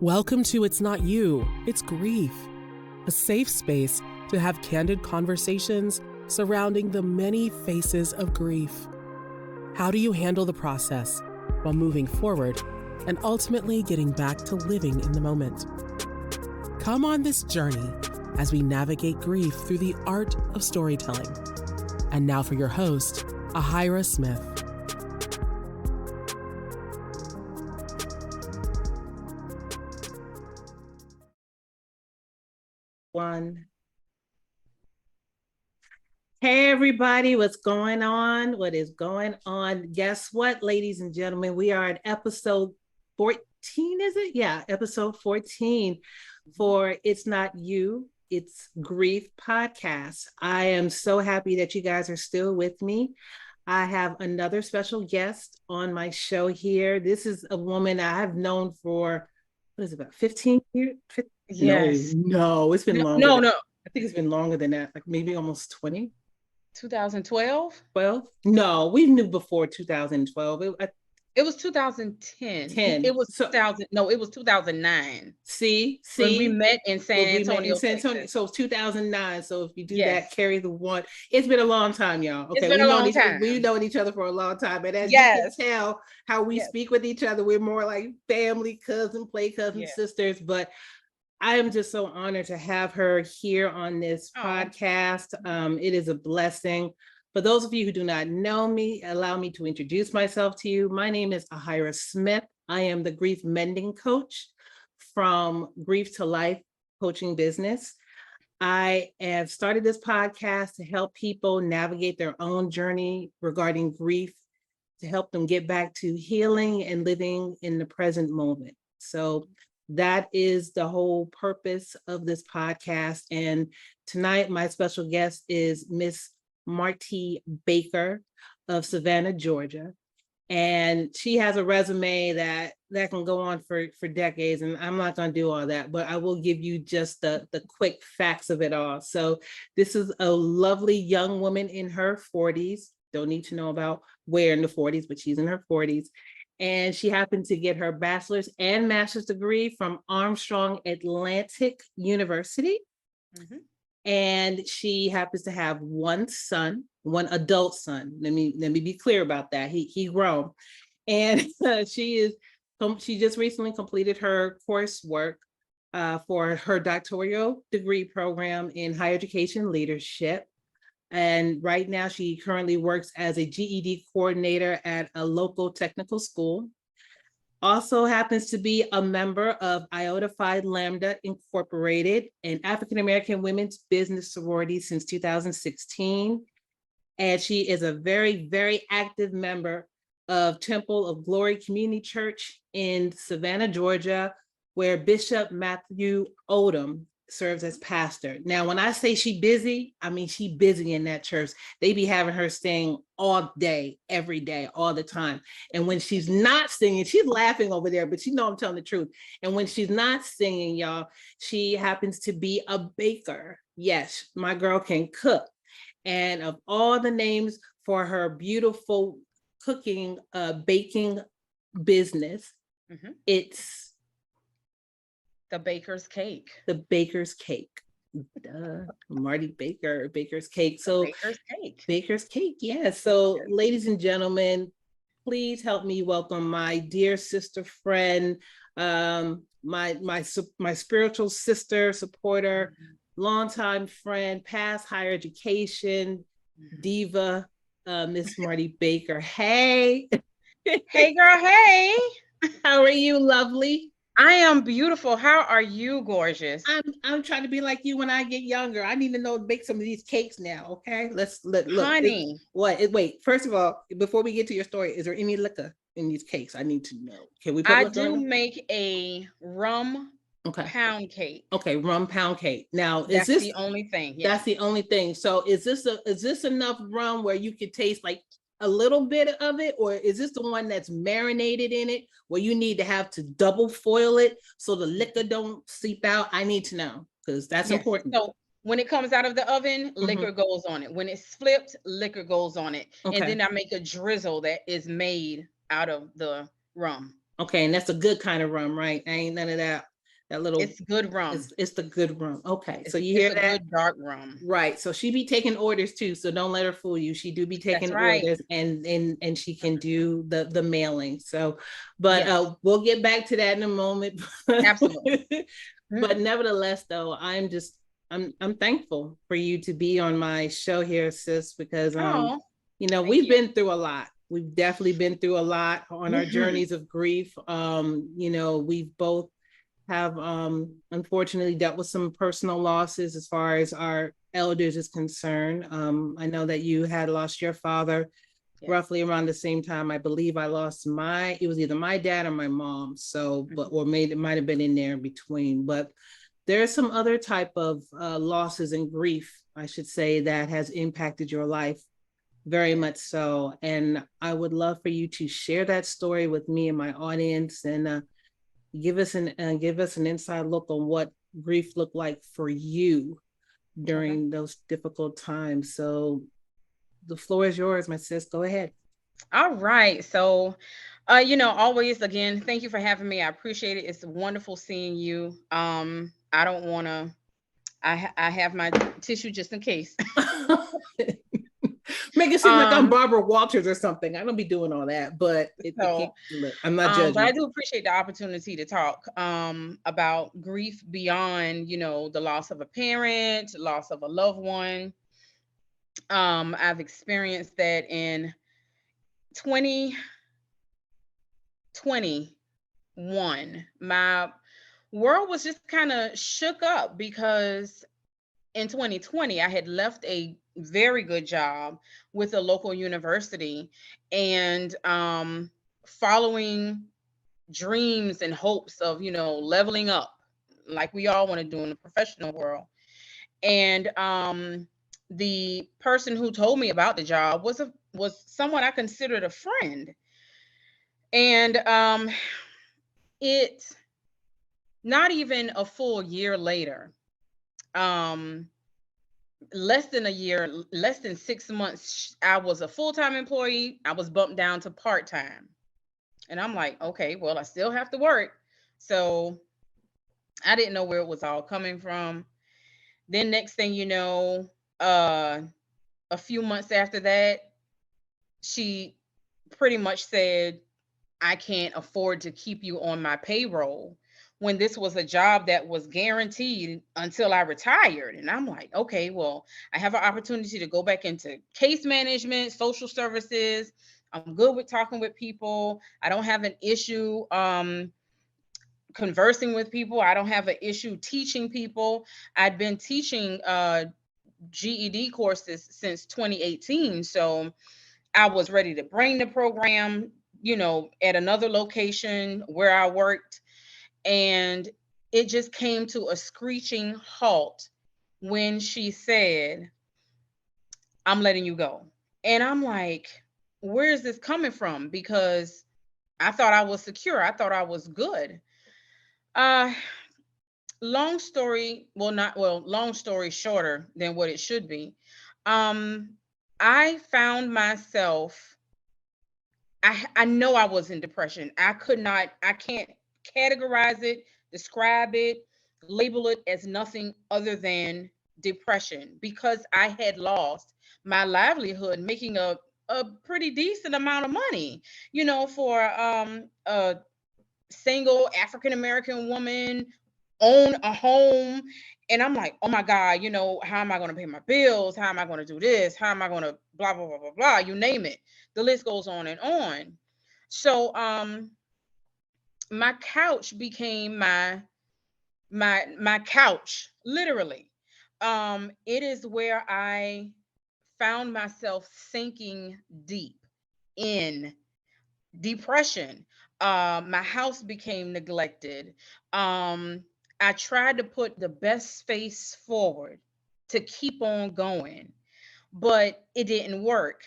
Welcome to It's Not You, It's Grief, a safe space to have candid conversations surrounding the many faces of grief. How do you handle the process while moving forward and ultimately getting back to living in the moment? Come on this journey as we navigate grief through the art of storytelling. And now for your host, Ahira Smith. Hey everybody, what's going on? What is going on? Guess what, ladies and gentlemen? We are at episode 14, is it? Yeah, episode 14 for It's Not You, It's Grief podcast. I am so happy that you guys are still with me. I have another special guest on my show here. This is a woman I have known for, what is it, about 15 years? Yes. No, it's been longer. No. I think it's been longer than that, like maybe almost 20. 2012? 12? No, we knew before 2012. It was 2010. 10. It was 2000. No, it was 2009. See, when we met in San Antonio. So 2009. So if you do that, carry the one. It's been a long time, y'all. Okay, it's been a long time. We've known each other for a long time, and as you can tell, how we speak with each other, we're more like family, cousin, sisters. But I am just so honored to have her here on this podcast. It is a blessing. For those of you who do not know me, allow me to introduce myself to you. My name is Ahira Smith. I am the grief mending coach from Grief to Life Coaching Business. I have started this podcast to help people navigate their own journey regarding grief, to help them get back to healing and living in the present moment. So that is the whole purpose of this podcast. And tonight, my special guest is Miss Marti Baker of Savannah, Georgia. And she has a resume that can go on for decades. And I'm not going to do all that, but I will give you just the quick facts of it all. So this is a lovely young woman in her 40s. Don't need to know about where in the 40s, but she's in her 40s. And she happened to get her bachelor's and master's degree from Armstrong Atlantic University. Mm-hmm. And she happens to have one son, one adult son. Let me be clear about that. He grown. And she just recently completed her coursework for her doctoral degree program in higher education leadership. And right now, she currently works as a GED coordinator at a local technical school. Also happens to be a member of Iota Phi Lambda Incorporated, an African-American women's business sorority since 2016. And she is a very, very active member of Temple of Glory Community Church in Savannah, Georgia, where Bishop Matthew Odom serves as pastor. Now, when I say she busy, I mean she busy in that church. They be having her sing all day, every day, all the time. And when she's not singing, she's laughing over there, but you know I'm telling the truth. And when she's not singing, y'all, she happens to be a baker. Yes, my girl can cook. And of all the names for her beautiful cooking, baking business, mm-hmm. It's The Baker's Cake. The Baker's Cake. Marti Baker, Baker's Cake. So Baker's Cake. Baker's Cake, yeah. So ladies and gentlemen, please help me welcome my dear sister friend, my spiritual sister, supporter, longtime friend, past higher education, diva, Miss Marti Baker. Hey. Hey girl, hey. How are you, lovely? I am beautiful. How are you, gorgeous? I'm trying to be like you when I get younger. I need to know to make some of these cakes now. Okay, look. Honey, wait. First of all, before we get to your story, is there any liquor in these cakes? I need to know. Can we? I do make a rum pound cake. Okay, rum pound cake. Now, that's the only thing? Yeah. That's the only thing. So, is this enough rum where you could taste like a little bit of it, or is this the one that's marinated in it where you need to have to double foil it so the liquor don't seep out? I need to know, because that's important. So when it comes out of the oven, liquor goes on it. When it's flipped, liquor goes on it. And then I make a drizzle that is made out of the rum. Okay, and that's a good kind of rum, right? Ain't none of that little. It's good rum. It's the good rum. Okay, so you It's hear a that? good dark rum. Right. So she be taking orders too. So don't let her fool you. She do be taking orders, and she can do the mailing. So, but we'll get back to that in a moment. Absolutely. But nevertheless, though, I'm thankful for you to be on my show here, sis, because we've been through a lot. We've definitely been through a lot on our journeys of grief. We've both have unfortunately dealt with some personal losses as far as our elders is concerned. I know that you had lost your father roughly around the same time. I believe I lost it was either my dad or my mom. So, it might have been in there in between. But there's some other type of losses and grief, I should say, that has impacted your life very much so. And I would love for you to share that story with me and my audience, and give us an inside look on what grief looked like for you during those difficult times. So the floor is yours, my sis. Go ahead. All right. So, always, again, thank you for having me. I appreciate it. It's wonderful seeing you. I don't want to. I have my tissue just in case. Make it seem like I'm Barbara Walters or something. I don't be doing all that, but I'm not judging. But I do appreciate the opportunity to talk about grief beyond, the loss of a parent, loss of a loved one. I've experienced that in 2021. My world was just kind of shook up because in 2020, I had left a very good job with a local university, and following dreams and hopes of, leveling up like we all want to do in the professional world. And the person who told me about the job was someone I considered a friend. And it not even a full year later, less than a year, less than 6 months, I was a full-time employee. I was bumped down to part-time. And I'm like, okay, well, I still have to work. So I didn't know where it was all coming from. Then next thing you know, a few months after that, she pretty much said, I can't afford to keep you on my payroll, when this was a job that was guaranteed until I retired. And I'm like, okay, well, I have an opportunity to go back into case management, social services. I'm good with talking with people. I don't have an issue conversing with people. I don't have an issue teaching people. I'd been teaching GED courses since 2018. So I was ready to bring the program, at another location where I worked. And it just came to a screeching halt when she said, I'm letting you go. And I'm like, where is this coming from? Because I thought I was secure. I thought I was good. Long story shorter than what it should be. I found myself, I know I was in depression. I can't categorize it, describe it, label it as nothing other than depression, because I had lost my livelihood making a pretty decent amount of money, for a single African American woman, own a home. And I'm like, oh my God, how am I going to pay my bills? How am I going to do this? How am I going to blah, blah, blah, blah, blah, you name it. The list goes on and on. So my couch became my couch, literally. It is where I found myself sinking deep in depression. My house became neglected. I tried to put the best face forward to keep on going, but it didn't work.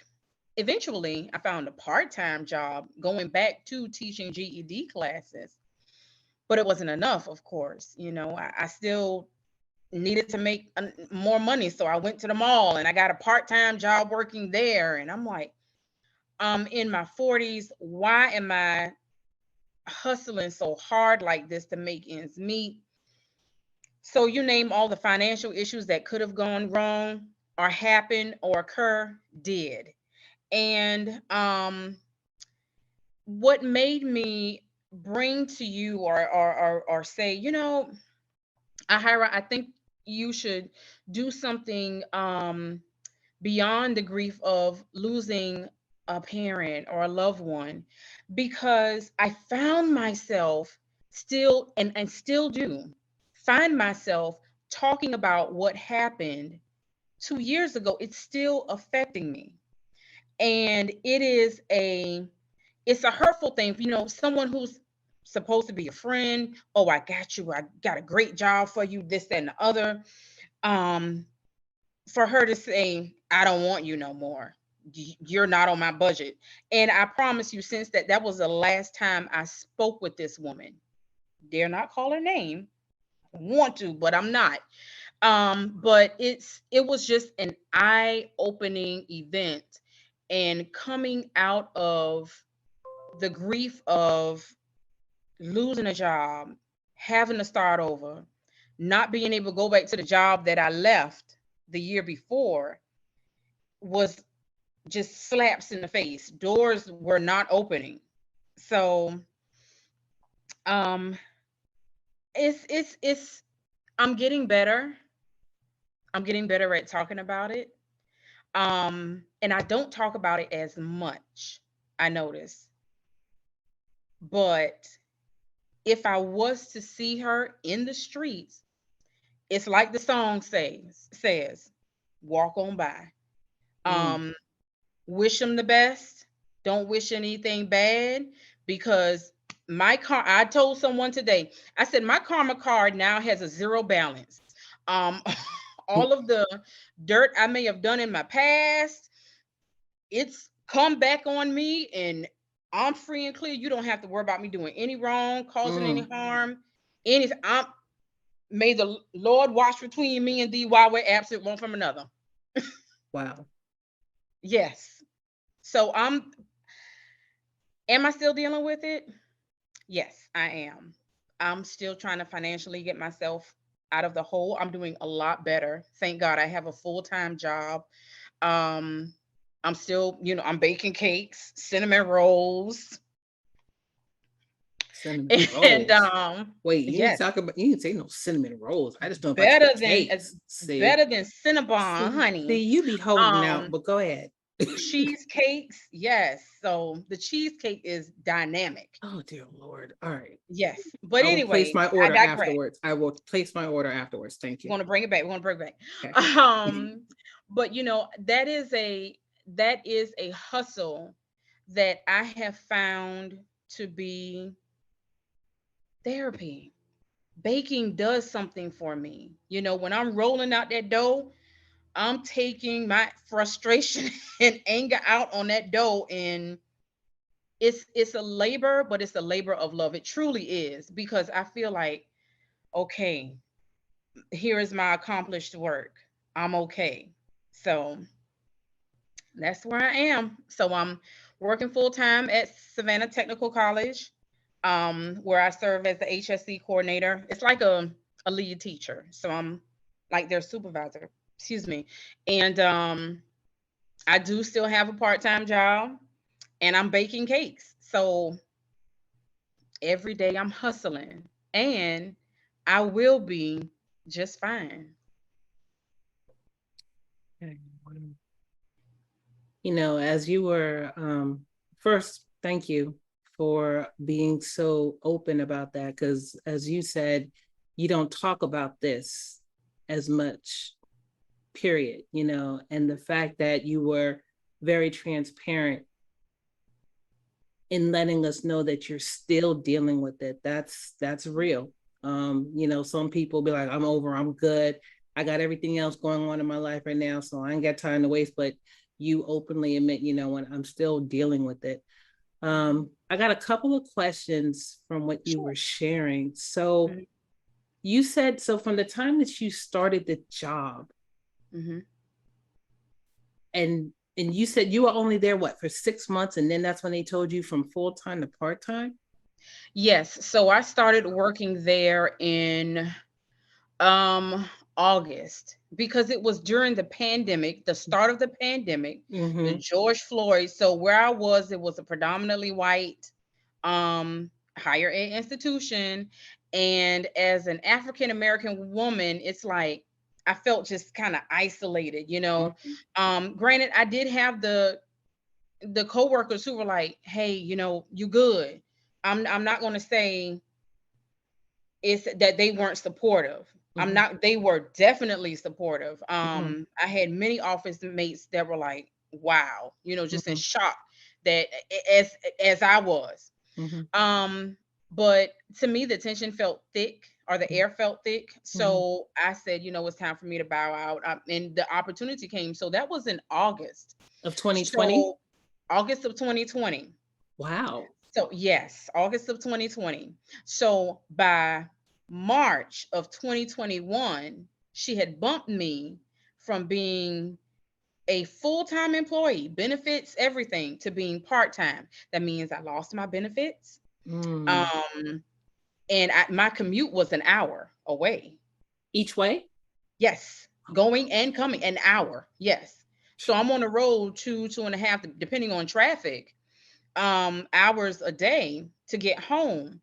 Eventually, I found a part-time job going back to teaching GED classes, but it wasn't enough, of course. I still needed to make more money. So I went to the mall and I got a part-time job working there. And I'm like, I'm in my 40s. Why am I hustling so hard like this to make ends meet. So you name all the financial issues that could have gone wrong or happen or occur did. And what made me bring to you or say, I think you should do something beyond the grief of losing a parent or a loved one, because I found myself still and still do find myself talking about what happened 2 years ago. It's still affecting me. And it's a hurtful thing. Someone who's supposed to be a friend, oh, I got you, I got a great job for you, this, that, and the other. Um, for her to say, I don't want you no more. You're not on my budget. And I promise you, since that was the last time I spoke with this woman. Dare not call her name. I want to, but I'm not. But it was just an eye-opening event, and coming out of the grief of losing a job, having to start over, not being able to go back to the job that I left the year before, was just slaps in the face. Doors were not opening. So um it's I'm getting better. I'm getting better at talking about it. And I don't talk about it as much, I notice. But if I was to see her in the streets, it's like the song says, walk on by. Um, Wish them the best. Don't wish anything bad, because I told someone today, I said, my karma card now has a zero balance. Um, all of the dirt I may have done in my past, it's come back on me, and I'm free and clear. You don't have to worry about me doing any wrong, causing any harm. May the Lord watch between me and thee while we're absent one from another. Wow. Yes. So am I still dealing with it? Yes, I am. I'm still trying to financially get myself out of the hole. I'm doing a lot better. Thank God I have a full-time job. Um, I'm still, I'm baking cakes, cinnamon rolls. Cinnamon And rolls. Wait, you yes, didn't say no cinnamon rolls. I just know about better your than cakes. better than Cinnabon, See, honey. you be holding out, but go ahead. Cheesecakes, yes. So the cheesecake is dynamic. Oh dear Lord. All right. Yes. But I will place anyway, my I order digress. afterwards. I will place my order afterwards. Thank you. We're gonna bring it back. We're gonna bring it back. Okay. But that is a hustle that I have found to be therapy. Baking does something for me. When I'm rolling out that dough, I'm taking my frustration and anger out on that dough, and it's a labor, but it's a labor of love. It truly is, because I feel like, okay, here is my accomplished work. I'm okay. So that's where I am. So I'm working full time at Savannah Technical College, where I serve as the HSC coordinator. It's like a lead teacher. So I'm like their supervisor, excuse me. And I do still have a part-time job, and I'm baking cakes. So every day I'm hustling, and I will be just fine. As you were, first, thank you for being so open about that, because as you said, you don't talk about this as much, period, and the fact that you were very transparent in letting us know that you're still dealing with it. That's real. Some people be like, I'm over, I'm good. I got everything else going on in my life right now, so I ain't got time to waste. But you openly admit, when I'm still dealing with it. I got a couple of questions from what you were sharing. So you said, so from the time that you started the job, and you said you were only there, for 6 months? And then that's when they told you from full-time to part-time? Yes. So I started working there in August, because it was during the pandemic, the start of the pandemic, the George Floyd. So where I was, it was a predominantly white higher ed institution. And as an African American woman, it's like I felt just kind of isolated, you know. Granted, I did have the coworkers who were like, "Hey, you know, you good." I'm not going to say it's that they weren't supportive. I'm not, they were definitely supportive. I had many office mates that were like, wow, you know, just in shock that as I was. But to me, the tension felt thick, or the air felt thick. So I said, you know, it's time for me to bow out. And the opportunity came. So that was in August of 2020. So August of 2020. Wow. So yes, August of 2020. So by March of 2021, she had bumped me from being a full-time employee, benefits, everything, to being part-time. That means I lost my benefits. And my commute was an hour away. Each way? Yes. Going and coming, an hour. Yes. So I'm on the road 2.5, depending on traffic, hours a day to get home.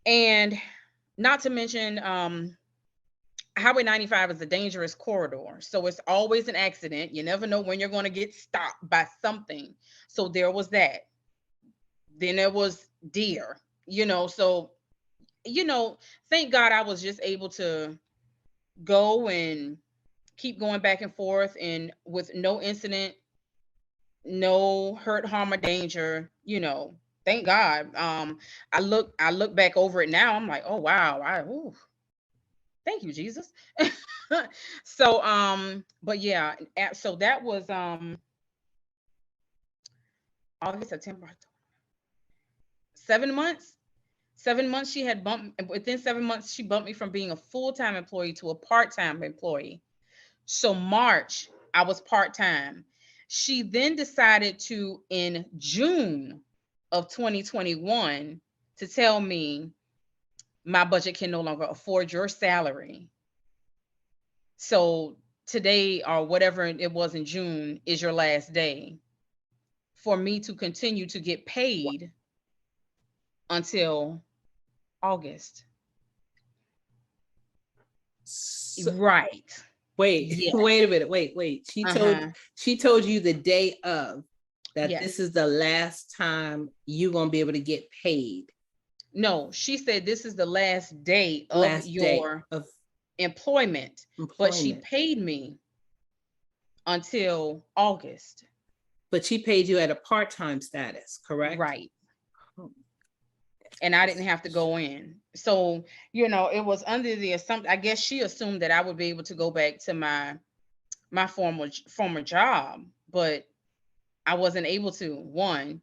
And not to mention, Highway 95 is a dangerous corridor. So it's always an accident. You never know when you're going to get stopped by something. So there was that. Then there was deer, you know. So, you know, thank God I was just able to go and keep going back and forth, and with no incident, no hurt, harm, or danger, you know. Thank God. I look back over it now. I'm like, oh wow, thank you, Jesus. So but yeah, so that was August, September, 7 months. 7 months she had bumped, within 7 months she bumped me from being a full-time employee to a part-time employee. So March I was part-time. She then decided to, in June of 2021, to tell me my budget can no longer afford your salary. So today, or whatever it was in June, is your last day for me to continue to get paid until August. Right. Wait, Yes. wait a minute. Wait. She told you the day of that Yes. this is the last time you're gonna be able to get paid. No, she said this is the last day of your employment, but she paid me until August. But she paid you at a part-time status, correct? Right. And I didn't have to go in. So, you know, it was under the assumption, I guess she assumed that I would be able to go back to my former job, but I wasn't able to. One,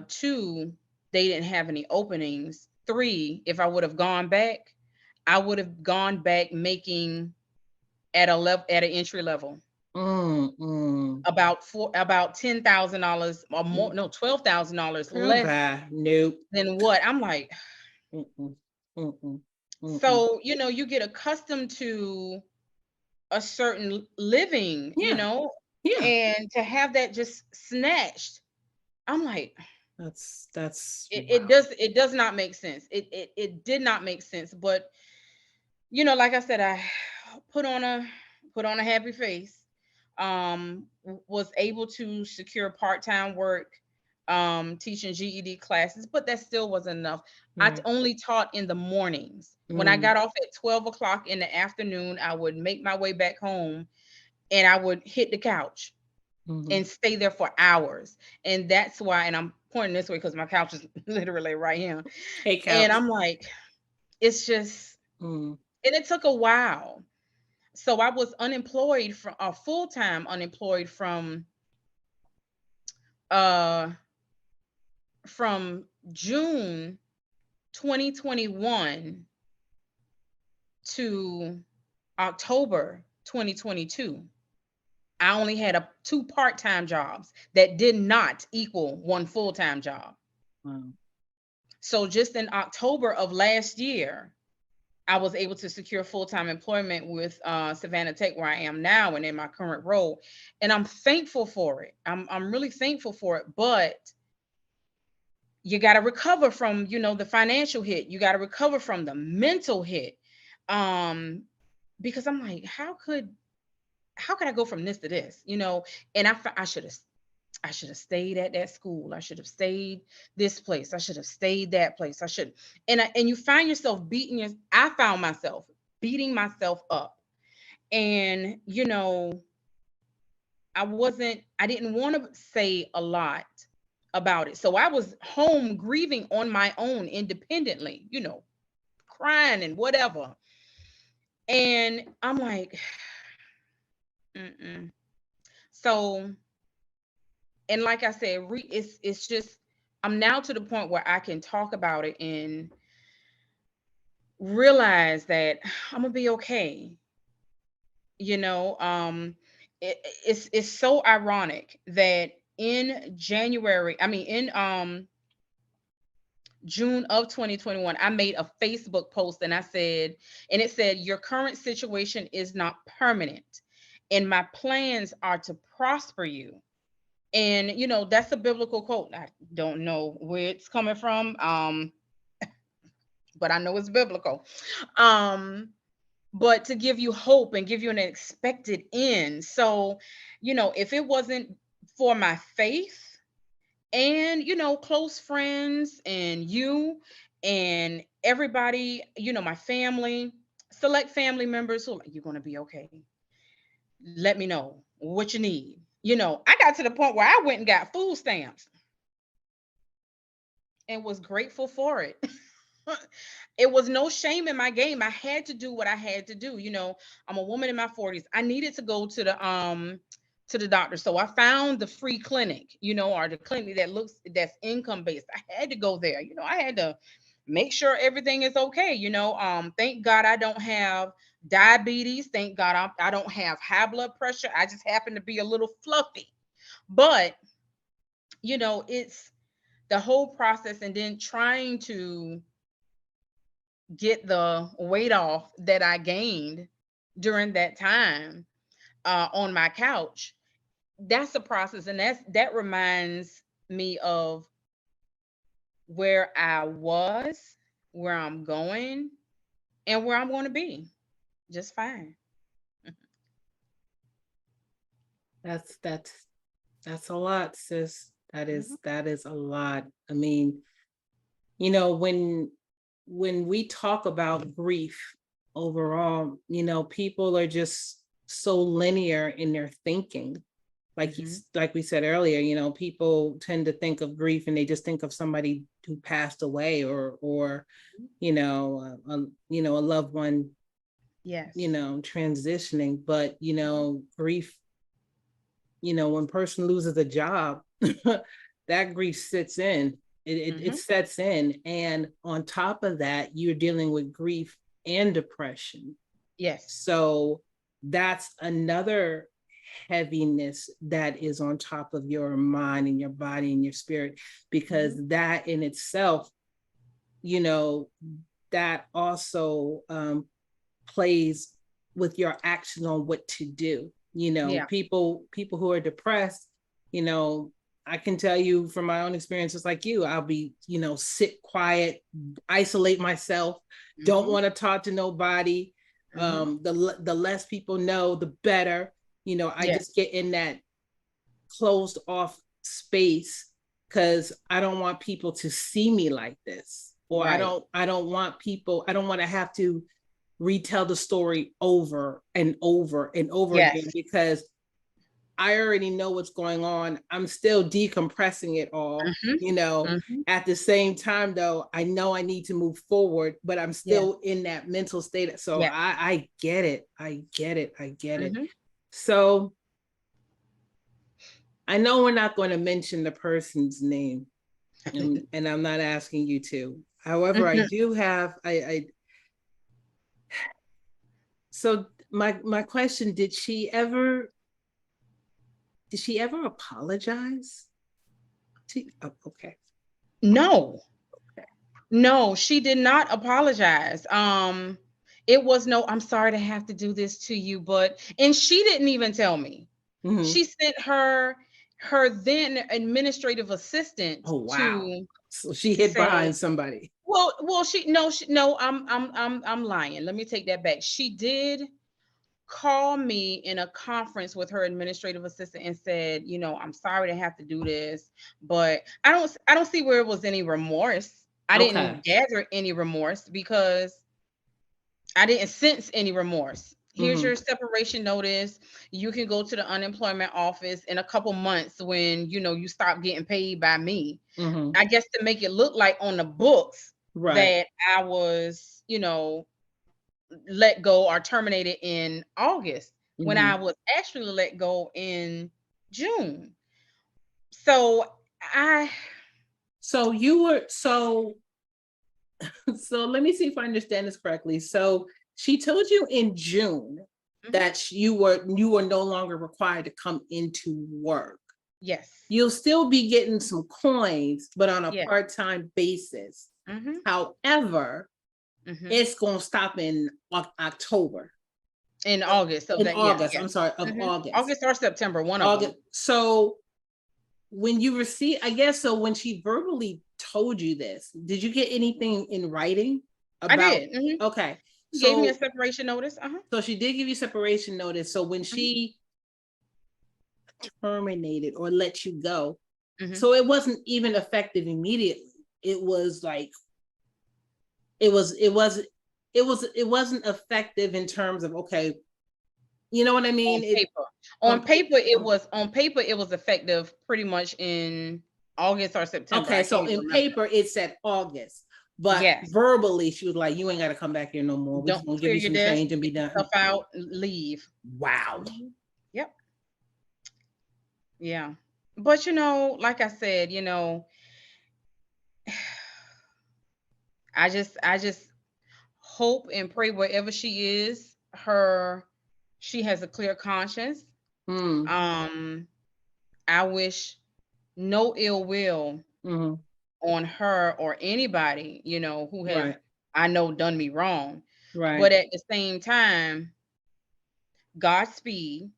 two, they didn't have any openings. Three, if I would have gone back, I would have gone back making at an entry level. About $10,000 or more, no, $12,000 less than what I'm like. So, you know, you get accustomed to a certain living, you know, and to have that just snatched, I'm like, it does not make sense. It did not make sense. But, you know, like I said, I put on a happy face. Was able to secure part-time work, teaching GED classes, but that still wasn't enough. I only taught in the mornings. When I got off at 12 o'clock in the afternoon, I would make my way back home and I would hit the couch and stay there for hours. And that's why, and I'm pointing this way because my couch is literally right here. Hey, couch. And I'm like, it's just, and it took a while. So I was unemployed from full-time unemployed from June 2021 to October 2022. I only had two part-time jobs that did not equal one full-time job. So just in October of last year, I was able to secure full-time employment with Savannah Tech, where I am now and in my current role. And I'm thankful for it. I'm really thankful for it. But you got to recover from, the financial hit. You got to recover from the mental hit. Because I'm like, how could I go from this to this? And I should have stayed at that school. I should have stayed this place. I should have stayed that place. And you find yourself I found myself beating myself up. And, I didn't want to say a lot about it. So I was home grieving on my own independently, crying and whatever. And I'm like, mm-mm. So, and like I said, it's just, I'm now to the point where I can talk about it and realize that I'm gonna be okay. It's so ironic that in June of 2021, I made a Facebook post and it said, your current situation is not permanent, and my plans are to prosper you. And that's a biblical quote. I don't know where it's coming from, but I know it's biblical. But to give you hope and give you an expected end. So, if it wasn't for my faith and, close friends and you and everybody, my family, select family members who are like, you're going to be okay. Let me know what you need. I got to the point where I went and got food stamps and was grateful for it. It was no shame in my game. I had to do what I had to do. I'm a woman in my 40s. I needed to go to the doctor. So I found the free clinic, or the clinic that's income based. I had to go there. I had to make sure everything is okay. Thank God I don't have diabetes. Thank God I don't have high blood pressure. I just happen to be a little fluffy. But, it's the whole process, and then trying to get the weight off that I gained during that time on my couch. That's a process, and that reminds me of where I was, where I'm going, and where I'm going to be just fine. That's a lot, sis. That Mhm. is a lot. I mean, when we talk about grief overall, people are just so linear in their thinking. Like we said earlier, people tend to think of grief and they just think of somebody who passed away, or a loved one, Yes. transitioning. But grief, when person loses a job, that grief sits in. It sets in, and on top of that, you're dealing with grief and depression. Yes. So that's another heaviness that is on top of your mind and your body and your spirit, because that in itself, that also plays with your action on what to do. People who are depressed, I can tell you from my own experiences, like you, I'll be, sit quiet, isolate myself, don't want to talk to nobody. The less people know, the better. I just get in that closed off space because I don't want people to see me like this, or right. I don't want to have to retell the story over and over and over again, because I already know what's going on. I'm still decompressing it all, At the same time, though, I know I need to move forward, but I'm still in that mental state. So I get it. I get it. So I know we're not going to mention the person's name, and I'm not asking you to. However, I do have, so my question, did she ever apologize? Okay. No. Okay. No, she did not apologize. It was no, I'm sorry to have to do this to you, and she didn't even tell me. Mm-hmm. She sent her then administrative assistant to. So she hid behind somebody. Well, no, I'm lying. Let me take that back. She did call me in a conference with her administrative assistant and said, I'm sorry to have to do this, but I don't see where it was any remorse. I didn't gather any remorse because I didn't sense any remorse. Here's your separation notice. You can go to the unemployment office in a couple months when you stop getting paid by me. I guess to make it look like on the books that I was, let go or terminated in August when I was actually let go in June. So you were so let me see if I understand this correctly. So she told you in June that you were no longer required to come into work. Yes. You'll still be getting some coins, but on a part-time basis. However, it's going to stop in October. In August. So August. I'm sorry, of August. August or September, one of them. So when you receive, I guess, so when she verbally told you this, did you get anything in writing about? I did. Okay. She gave me a separation notice. So she did give you separation notice. So when she terminated or let you go, so it wasn't even effective immediately. It was like, it wasn't effective in terms of, okay, you know what I mean? On paper, it was effective pretty much in August or September. Okay, so in paper it said August, but verbally she was like, "You ain't got to come back here no more. We're just gonna give you some change and be done." Stuff out, leave. Wow. Yep. Yeah, but like I said, I just hope and pray wherever she is, she has a clear conscience. I wish no ill will on her or anybody, who has I know done me wrong. Right. But at the same time, Godspeed.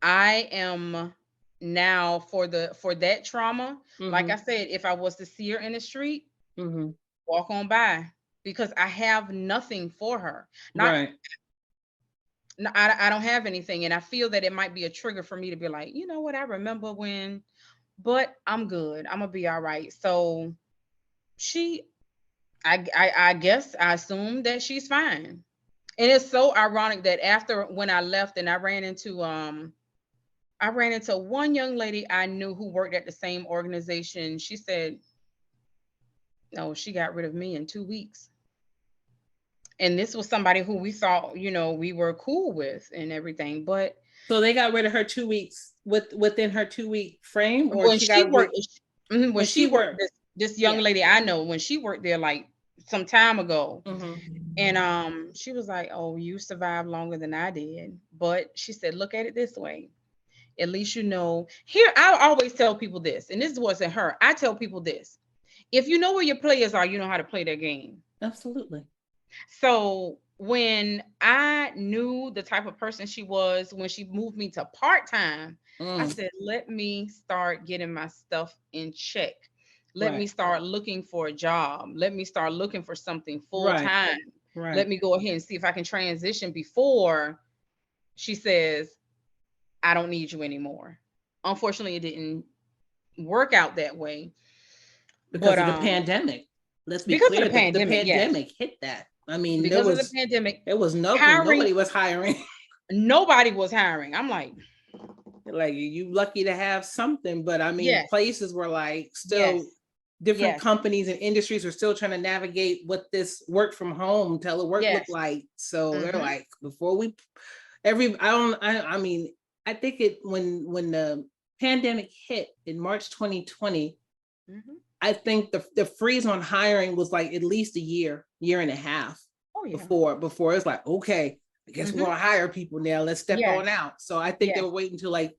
I am now for that trauma. Like I said, if I was to see her in the street, walk on by, because I have nothing for her. I don't have anything, and I feel that it might be a trigger for me to be like, you know what, I remember when, but I'm good. I'm gonna be all right. So I guess I assume that she's fine. And it's so ironic that when I left and I ran into one young lady I knew who worked at the same organization. She said, no, she got rid of me in 2 weeks. And this was somebody who we thought, we were cool with and everything. But so they got rid of her 2 weeks within her 2-week frame, or when she worked, this young lady I know, when she worked there like some time ago, and she was like, "Oh, you survived longer than I did." But she said, "Look at it this way. At least here, I always tell people this, and this wasn't her. I tell people this: if you know where your players are, you know how to play their game." Absolutely. So when I knew the type of person she was, when she moved me to part-time, I said, let me start getting my stuff in check. Let me start looking for a job. Let me start looking for something full-time. Let me go ahead and see if I can transition before she says, I don't need you anymore. Unfortunately, it didn't work out that way. Because of the pandemic. Let's be clear. The pandemic hit that. I mean, because of the pandemic, there was nobody was hiring. Nobody was hiring. I'm like you lucky to have something, but I mean, places were like still different companies and industries were still trying to navigate what this work from home, telework looked like. So they're like, before I think when the pandemic hit in March 2020, I think the freeze on hiring was like at least a year and a half before it's like, okay, I guess we're gonna hire people now. Let's step on out. So I think they were waiting until I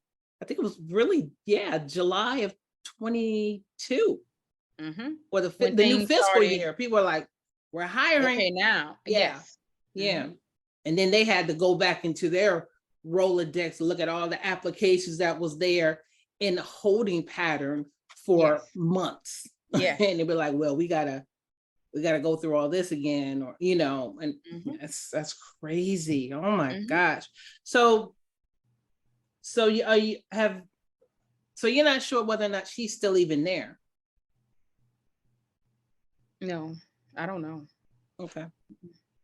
think it was really July of 22 or the new fiscal year, people are like, we're hiring. Okay, now. Yeah. Yes. Yeah. And then they had to go back into their Rolodex, look at all the applications that was there in the holding pattern for months. Yeah. And they'd be like, well, we gotta go through all this again, or and that's crazy. Oh my gosh. So you're not sure whether or not she's still even there? No, I don't know. Okay.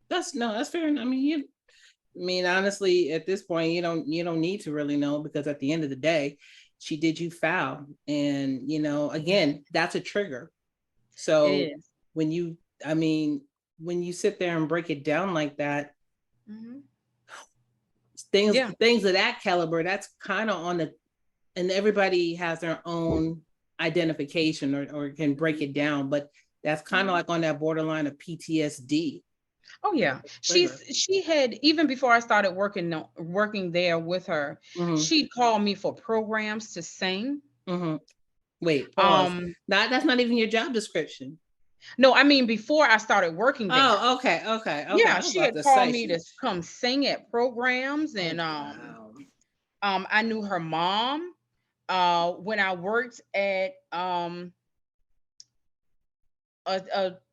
That's fair. I mean, honestly, at this point, you don't need to really know, because at the end of the day, she did you foul. And, again, that's a trigger. So when you sit there and break it down like that, things of that caliber, that's kind of and everybody has their own identification or can break it down, but that's kind of like on that borderline of PTSD. Oh yeah, she had, even before I started working there with her, she'd call me for programs to sing. Wait, pause. That's not even your job description. No, I mean before I started working there. Oh, okay. Yeah, she had called me to come sing at programs, and I knew her mom when I worked at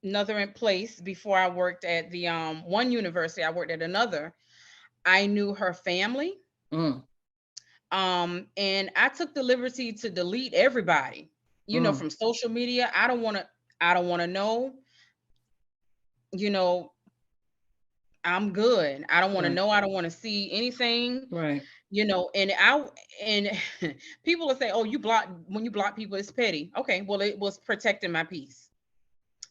another place before I worked at the one university. I worked at another. I knew her family. And I took the liberty to delete everybody, from social media. I don't want to know. I'm good. I don't want to know. I don't want to see anything. Right. And people will say, "Oh, when you block people, it's petty." Okay, well, it was protecting my peace.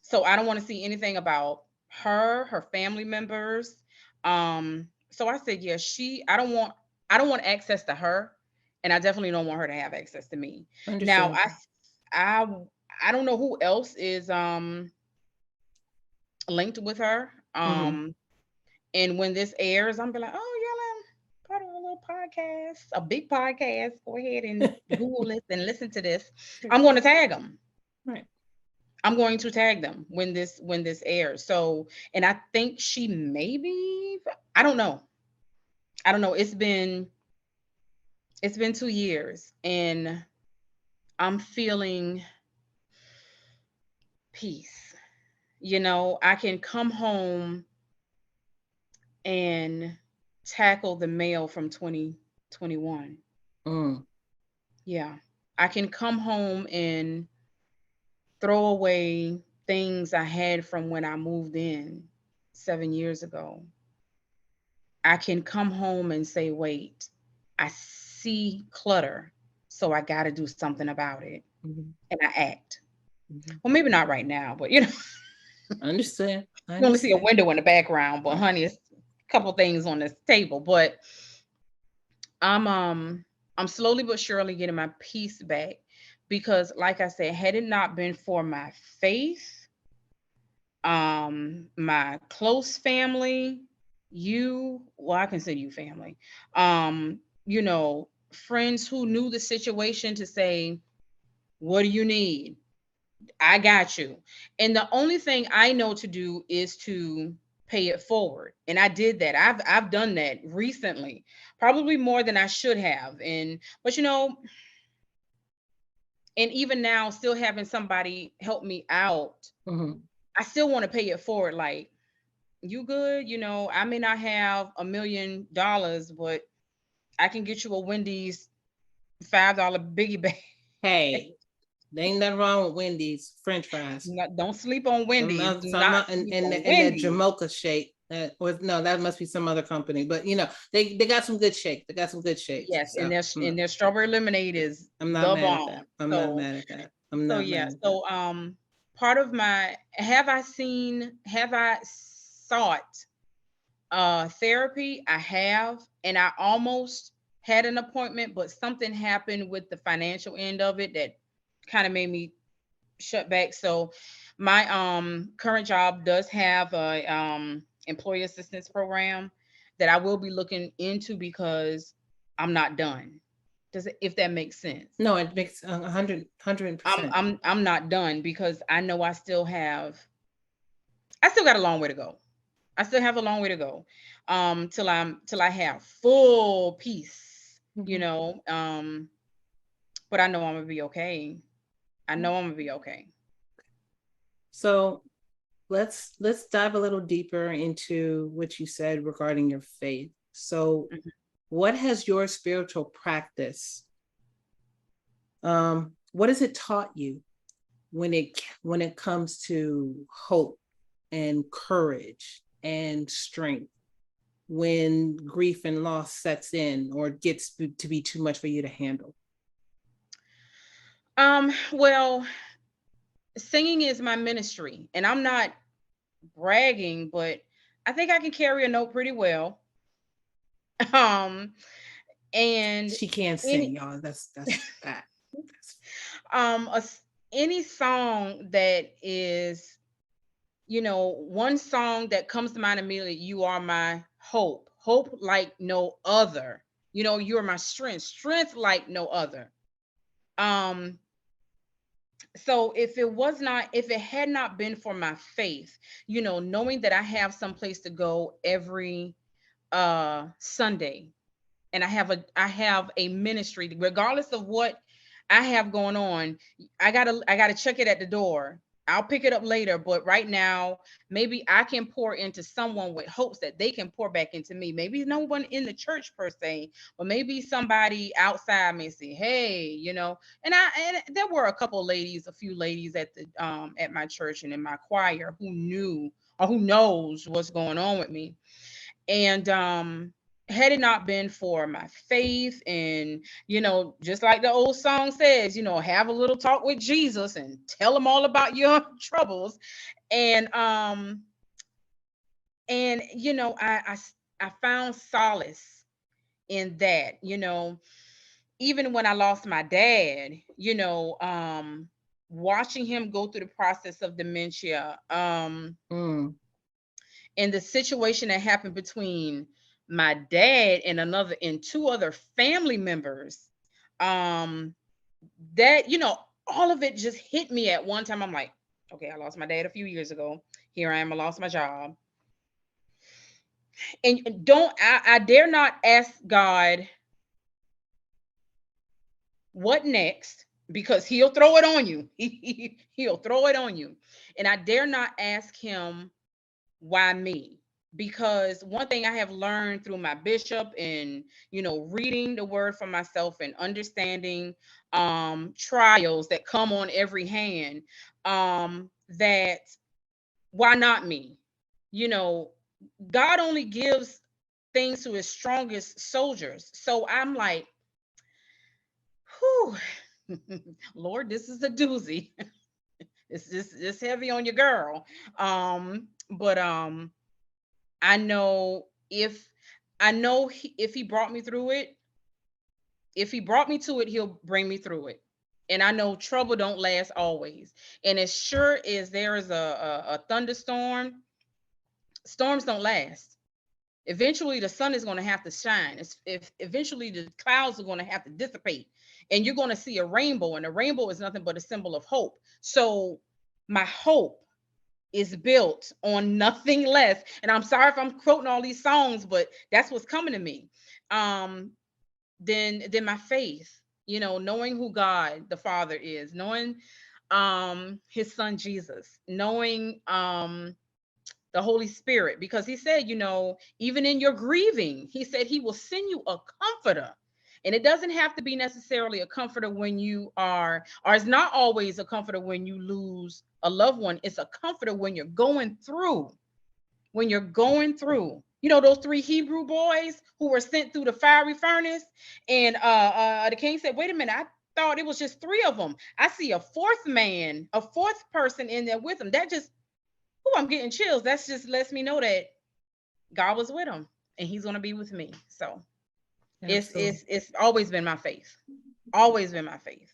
So I don't want to see anything about her family members. So I said, yeah, I don't want access to her, and I definitely don't want her to have access to me. Now, I don't know who else is linked with her. And when this airs, I'm be like, oh, y'all, part of a little podcast, a big podcast. Go ahead and Google this and listen to this. I'm going to tag them. Right. I'm going to tag them when this airs. So, and I think she maybe, I don't know. It's been 2 years, and I'm feeling peace. I can come home and tackle the mail from 2021. Yeah. I can come home and throw away things I had from when I moved in 7 years ago. I can come home and say, wait, I see clutter, so I got to do something about it. And I act. Well, maybe not right now, but I understand. You only see a window in the background, but honey, it's a couple things on this table. But I'm slowly but surely getting my peace back, because like I said, had it not been for my faith, my close family, I consider you family, friends who knew the situation to say, what do you need? I got you. And the only thing I know to do is to pay it forward. And I did that. I've done that recently, probably more than I should have. But and even now, still having somebody help me out, I still want to pay it forward. Like, you good? I may not have $1 million, but I can get you a Wendy's $5 biggie bag. Hey, there ain't nothing wrong with Wendy's French fries. Don't sleep on Wendy's. And that Jamocha shake. That must be some other company. But they got some good shake. They got some good shakes. Yes, so, and their strawberry lemonade is I'm not mad at that. I'm not mad at that. So part of my have I sought therapy? I have, and I almost had an appointment, but something happened with the financial end of it that kind of made me shut back. So my current job does have a employee assistance program that I will be looking into, because I'm not done. if that makes sense? No, it makes 100%. I'm not done, because I know I still got a long way to go. I still have a long way to go. Till I have full peace, but I know I'm gonna be okay. I know I'm gonna be okay. So let's dive a little deeper into what you said regarding your faith. So what has your spiritual practice, what has it taught you when it comes to hope and courage and strength when grief and loss sets in or gets to be too much for you to handle? Well, singing is my ministry, and I'm not bragging, but I think I can carry a note pretty well. And she can't sing, y'all. That's that. Any song that is, one song that comes to mind immediately: "You are my hope, hope like no other. You are my strength, strength like no other." So if it had not been for my faith, knowing that I have some place to go every Sunday, and I have a ministry, regardless of what I have going on, I gotta check it at the door. I'll pick it up later, but right now, maybe I can pour into someone with hopes that they can pour back into me. Maybe no one in the church per se, but maybe somebody outside may say, "Hey, And there were a few ladies at my church and in my choir who knew or who knows what's going on with me. And had it not been for my faith, and just like the old song says, have a little talk with Jesus and tell him all about your troubles. And I found solace in that. Even when I lost my dad, watching him go through the process of dementia, and the situation that happened between my dad and two other family members, that all of it just hit me at one time. I'm like, okay, I lost my dad a few years ago. Here I am, I lost my job. And I dare not ask God what next, because he'll throw it on you. He'll throw it on you. And I dare not ask him, why me? Because one thing I have learned through my bishop and reading the word for myself and understanding trials that come on every hand, that why not me? God only gives things to his strongest soldiers. So I'm like, whew, Lord, this is a doozy. It's heavy on your girl. But I know if he brought me through it, if he brought me to it, he'll bring me through it. And I know trouble don't last always. And as sure as there is a thunderstorm, storms don't last. Eventually the sun is going to have to shine. If eventually the clouds are going to have to dissipate, and you're going to see a rainbow, and a rainbow is nothing but a symbol of hope. So my hope is built on nothing less. And I'm sorry if I'm quoting all these songs, but that's what's coming to me. Then my faith, knowing who God the Father is, knowing his son Jesus, knowing the Holy Spirit, because he said, even in your grieving, he said he will send you a comforter. And it doesn't have to be necessarily a comforter when you are, or it's not always a comforter when you lose a loved one. It's a comforter when you're going through. When you're going through. Those 3 Hebrew boys who were sent through the fiery furnace, and the king said, wait a minute, I thought it was just 3 of them. I see a fourth person in there with them. That just, I'm getting chills. That just lets me know that God was with him, and he's going to be with me. So it's always been my faith. Always been my faith.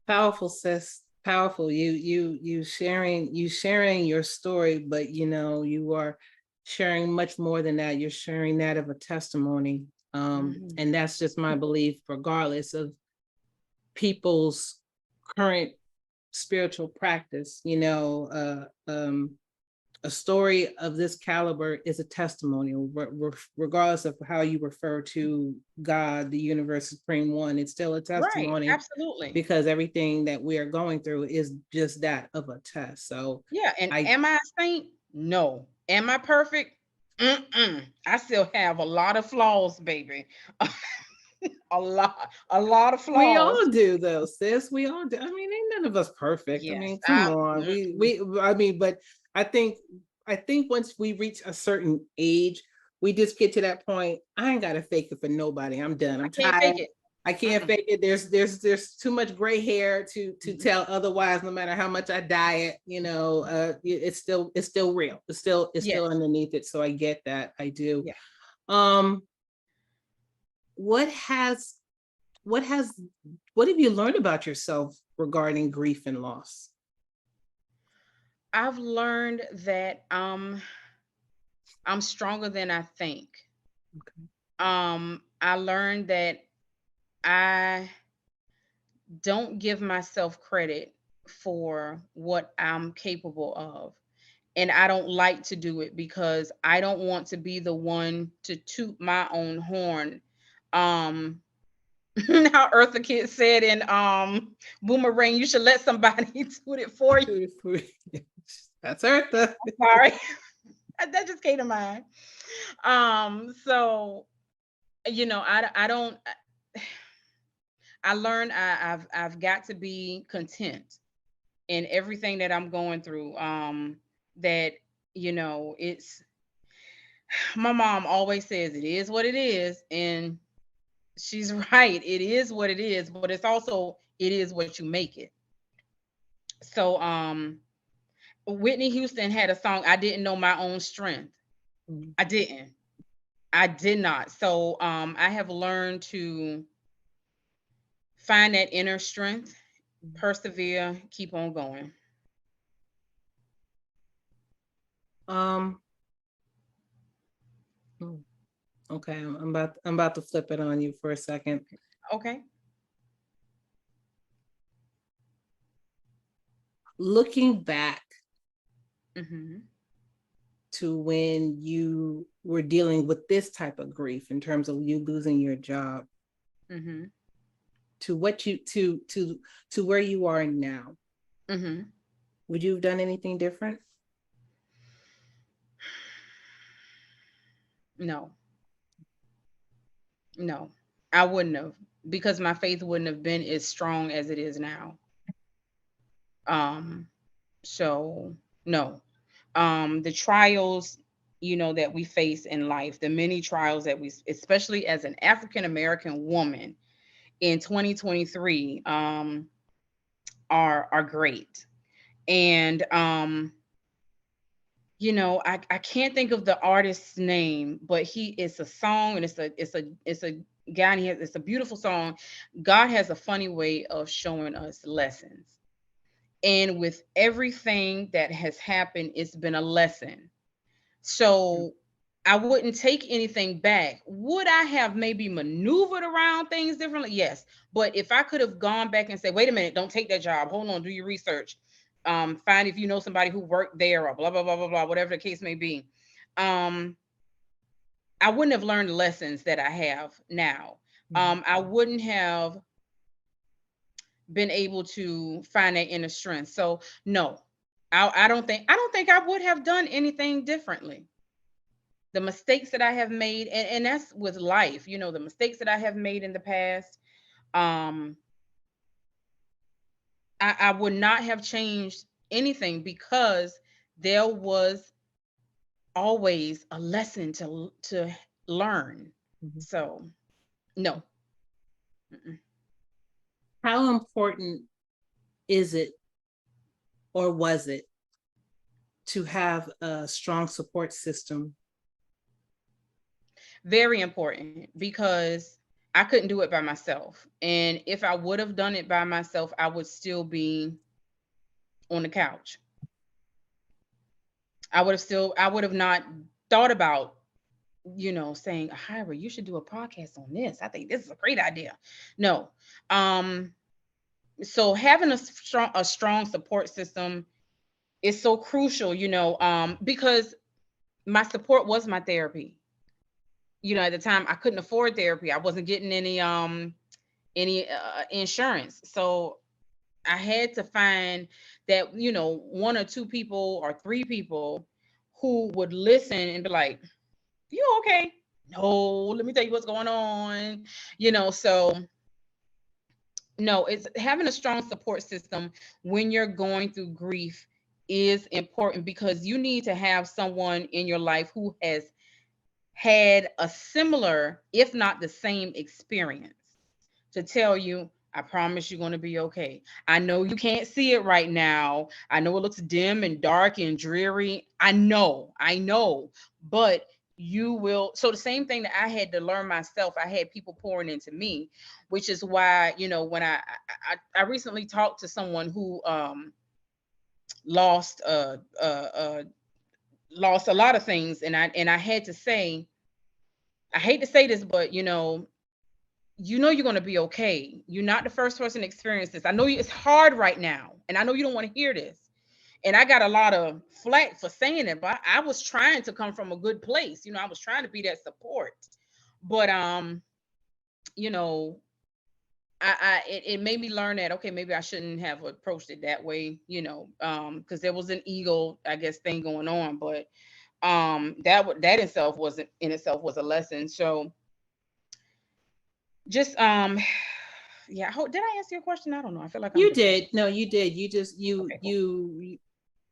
Powerful, sis. Powerful. You sharing your story, but you are sharing much more than that. You're sharing that of a testimony. And that's just my belief, regardless of people's current spiritual practice. A story of this caliber is a testimonial, regardless of how you refer to God, the universe, supreme one. It's still a testimony. Right, absolutely. Because everything that we are going through is just that, of a test. So yeah, and am I a saint? No. Am I perfect? I still have a lot of flaws, baby. a lot of flaws. We all do, though, sis. We all do. I mean, ain't none of us perfect. Yes, I mean, come on. But I think once we reach a certain age, we just get to that point. I ain't gotta fake it for nobody. I'm done. I'm tired. Fake it. I can't fake it. There's too much gray hair to tell otherwise. No matter how much I diet, it's still real. It's still underneath it. So I get that. I do. Yeah. What have you learned about yourself regarding grief and loss? I've learned that I'm stronger than I think. Okay. I learned that I don't give myself credit for what I'm capable of. And I don't like to do it because I don't want to be the one to toot my own horn. How Eartha Kitt said in Boomerang, you should let somebody toot it for you. That's Eartha. I'm sorry. That just came to mind. So I don't. I learned I've got to be content in everything that I'm going through. That it's, my mom always says it is what it is, and she's right. It is what it is, but it's also, it is what you make it. So Whitney Houston had a song, I didn't know my own strength. I did not. So I have learned to find that inner strength, persevere, keep on going. Okay, I'm about to flip it on you for a second. Okay. Looking back to when you were dealing with this type of grief, in terms of you losing your job, to what you to where you are now, would you have done anything different? No, I wouldn't have, because my faith wouldn't have been as strong as it is now. So no. The trials, that we face in life, the many trials that we, especially as an African American woman in 2023, are great. And I can't think of the artist's name, but it's a song, and it's a guy, and it's a beautiful song. God has a funny way of showing us lessons. And with everything that has happened, it's been a lesson. So I wouldn't take anything back. Would I have maybe maneuvered around things differently? Yes. But if I could have gone back and said, wait a minute, don't take that job. Hold on, do your research. Find if you know somebody who worked there, or blah, blah, blah, blah, blah, whatever the case may be. I wouldn't have learned the lessons that I have now. I wouldn't have been able to find that inner strength. So no, I don't think I would have done anything differently. The mistakes that I have made, and that's with life, the mistakes that I have made in the past, I would not have changed anything, because there was always a lesson to learn. So no. How important is it, or was it, to have a strong support system? Very important, because I couldn't do it by myself. And if I would have done it by myself, I would still be on the couch. I would have not thought about saying, Hira, you should do a podcast on this. I think this is a great idea. No. So having a strong support system is so crucial, because my support was my therapy. At the time I couldn't afford therapy. I wasn't getting any insurance. So I had to find that, one or two people or three people who would listen and be like, you okay? No, let me tell you what's going on. So no, it's having a strong support system when you're going through grief is important, because you need to have someone in your life who has had a similar, if not the same experience, to tell you, I promise you're going to be okay. I know you can't see it right now. I know it looks dim and dark and dreary. I know, but you will. So the same thing that I had to learn myself, I had people pouring into me, which is why, when I recently talked to someone who lost lost a lot of things, and I had to say, I hate to say this, but you're going to be okay. You're not the first person to experience this. I know it's hard right now, and I know you don't want to hear this. And I got a lot of flack for saying it, but I was trying to come from a good place. I was trying to be that support. But it made me learn that, okay, maybe I shouldn't have approached it that way, because there was an ego, I guess, thing going on. But that itself was a lesson. So just yeah, did I answer your question? I don't know. I feel like you did. No, you did. You just okay, cool.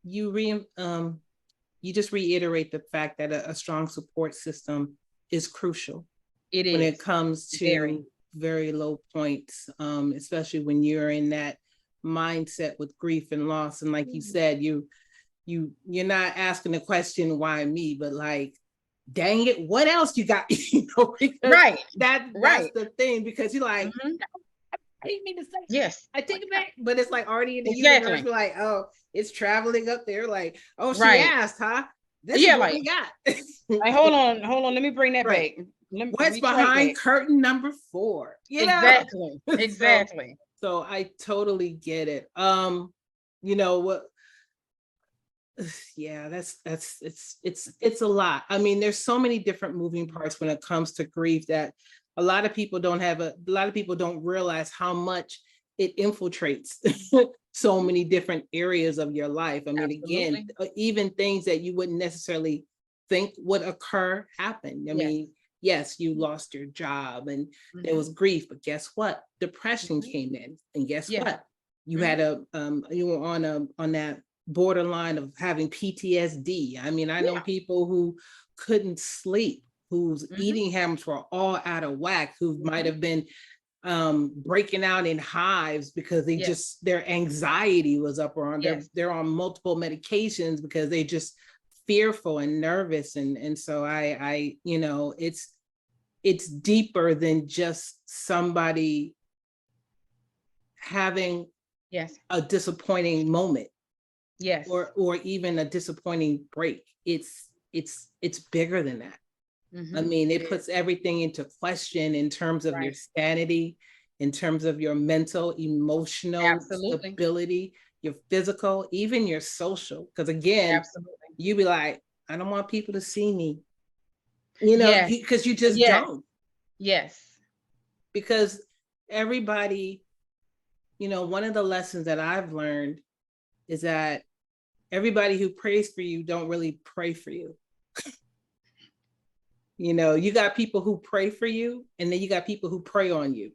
You just reiterate the fact that a strong support system is crucial. It is when it comes to very low points, especially when you're in that mindset with grief and loss. And like you said, you're not asking the question, why me, but like, dang it, what else you got? Right. That's the thing, because you're like, I didn't mean to say yes. I take it back, but it's like already in the universe. We're like, oh, it's traveling up there. Like, oh, she asked, huh? This is what we got. Like, hold on, let me bring that back. What's behind curtain number 4? Exactly. So I totally get it. What? Yeah, that's it's a lot. I mean, there's so many different moving parts when it comes to grief that a lot of people don't realize how much it infiltrates so many different areas of your life. I mean, again, even things that you wouldn't necessarily think would occur happen. I mean, yes, you lost your job and there was grief, but guess what? Depression came in, and guess what? You had you were on that borderline of having PTSD. I mean, I know people who couldn't sleep, whose eating habits were all out of whack, who might have been breaking out in hives because they their anxiety was up, or they're on multiple medications because they just fearful and nervous. And so I it's deeper than just somebody having a disappointing moment. Yes. Or even a disappointing break. It's bigger than that. I mean, it puts everything into question in terms of your sanity, in terms of your mental, emotional stability, your physical, even your social. Because again, you be like, I don't want people to see me. Because you just don't. Yes. Because everybody, one of the lessons that I've learned is that everybody who prays for you don't really pray for you. You got people who pray for you, and then you got people who prey on you.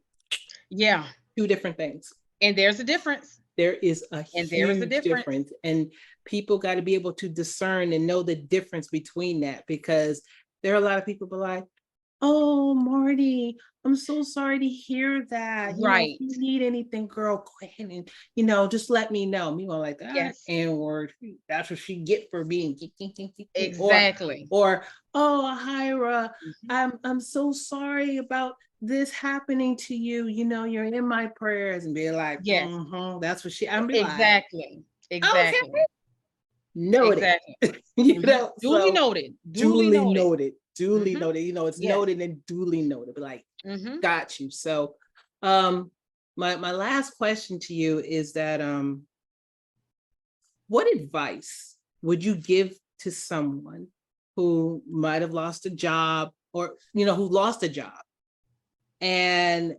Yeah. 2 different things. And there's a difference. There is a huge difference. And people got to be able to discern and know the difference between that, because there are a lot of people who are like, oh, Marti, I'm so sorry to hear that. If you need anything, girl, go ahead and, just let me know. Meanwhile, like that N-word, that's what she get for being. Exactly. Or oh, Hira, I'm so sorry about this happening to you. You're in my prayers, and be like, that's what I'm be exactly. Like, okay. Noted. Exactly. Duly noted. Duly noted. duly noted. You know, it's noted and duly noted. But like, got you. So, my last question to you is that what advice would you give to someone who might have lost a job, or who lost a job, and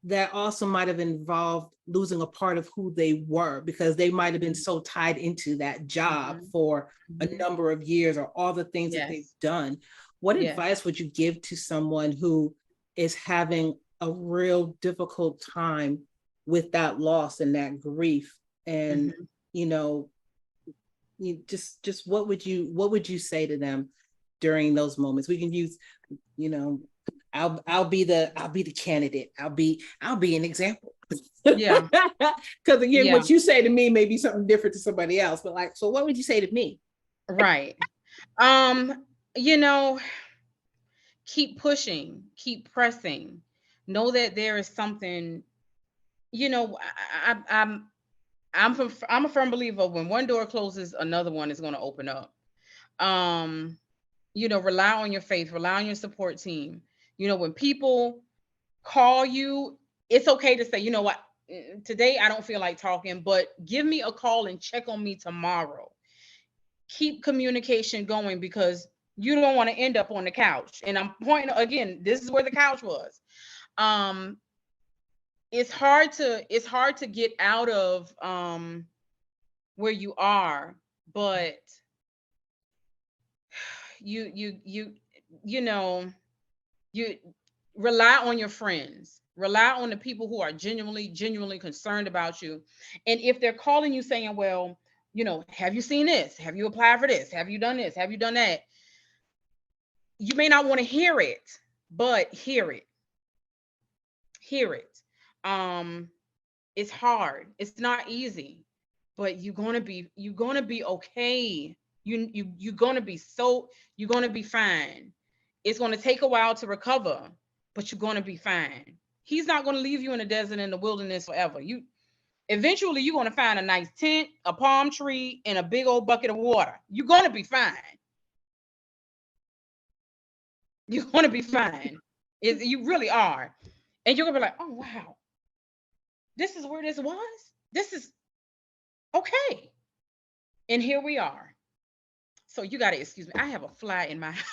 that also might have involved losing a part of who they were, because they might have been so tied into that job for a number of years, or all the things that they've done. What advice would you give to someone who is having a real difficult time with that loss and that grief? And you just what would you say to them during those moments? We can use, I'll be the candidate. I'll be an example. Yeah. Because again, what you say to me may be something different to somebody else. But like, so what would you say to me? Right. Keep pushing, keep pressing. Know that there is something, I'm a firm believer, when one door closes, another one is going to open up. Rely on your faith, rely on your support team. When people call you, it's okay to say, you know what, today I don't feel like talking, but give me a call and check on me tomorrow. Keep communication going, because you don't want to end up on the couch. And I'm pointing again, this is where the couch was. It's hard to get out of where you are, but you rely on your friends, rely on the people who are genuinely concerned about you. And if they're calling you saying, well, have you seen this? Have you applied for this? Have you done this? Have you done that? You may not want to hear it, but hear it. It's hard. It's not easy, but you're gonna be okay. You're gonna be fine. It's gonna take a while to recover, but you're gonna be fine. He's not gonna leave you in the desert, in the wilderness forever. Eventually you're gonna find a nice tent, a palm tree, and a big old bucket of water. You're gonna be fine. You're gonna be fine. You really are. And you're gonna be like, oh wow, this is where this was. This is okay. And here we are. So you gotta excuse me. I have a fly in my house.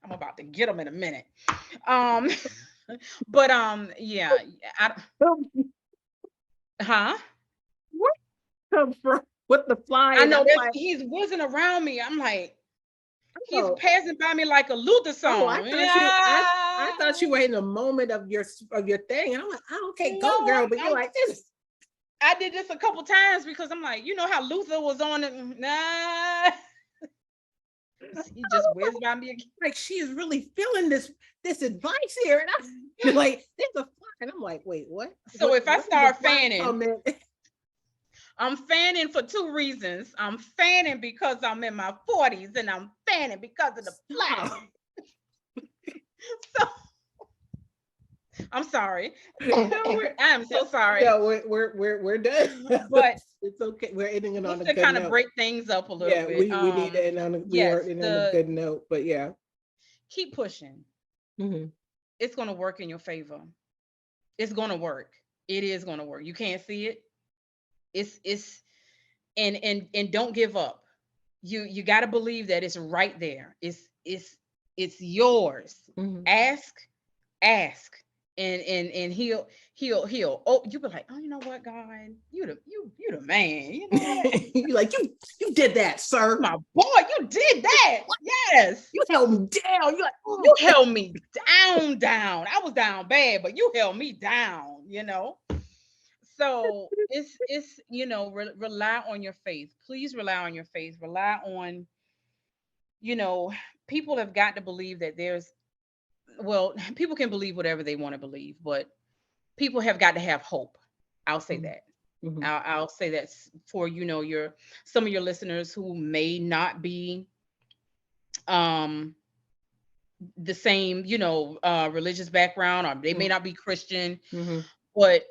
I'm about to get them in a minute. But yeah. What come from with the fly? I know he's whizzing around me. I'm like, he's passing by me like a Luther song. I thought you were in the moment of your thing. And I'm like, oh, okay, go girl. But you're like this. I did this a couple times because I'm like, how Luther was on it. Nah. He just whizzed by me again. Like, she is really feeling this advice here. And I'm like, there's a fly. And I'm like, wait, what? So if I start fanning, I'm fanning for two reasons. I'm fanning because I'm in my 40s, and I'm fanning because of the fly. So I'm sorry. I'm so sorry. Yeah, we're done. But it's okay. We're ending it on a good note. kind of break things up a little bit. We need to end on a good note. But yeah, keep pushing. It's gonna work in your favor. It's gonna work. It is gonna work. You can't see it. It's and don't give up. You got to believe that it's right there. It's yours. Ask, and he'll oh, you be like, oh, you know what, God, you the man, you like, you did that, sir. My boy, you did that. Yes, you held me down. You like, oh. You held me down. I was down bad, but you held me down. So it's rely on your faith. Please rely on your faith. Rely on, people have got to believe that people can believe whatever they want to believe, but people have got to have hope. I'll say that. I'll say that for some of your listeners who may not be the same religious background, or they may not be Christian, but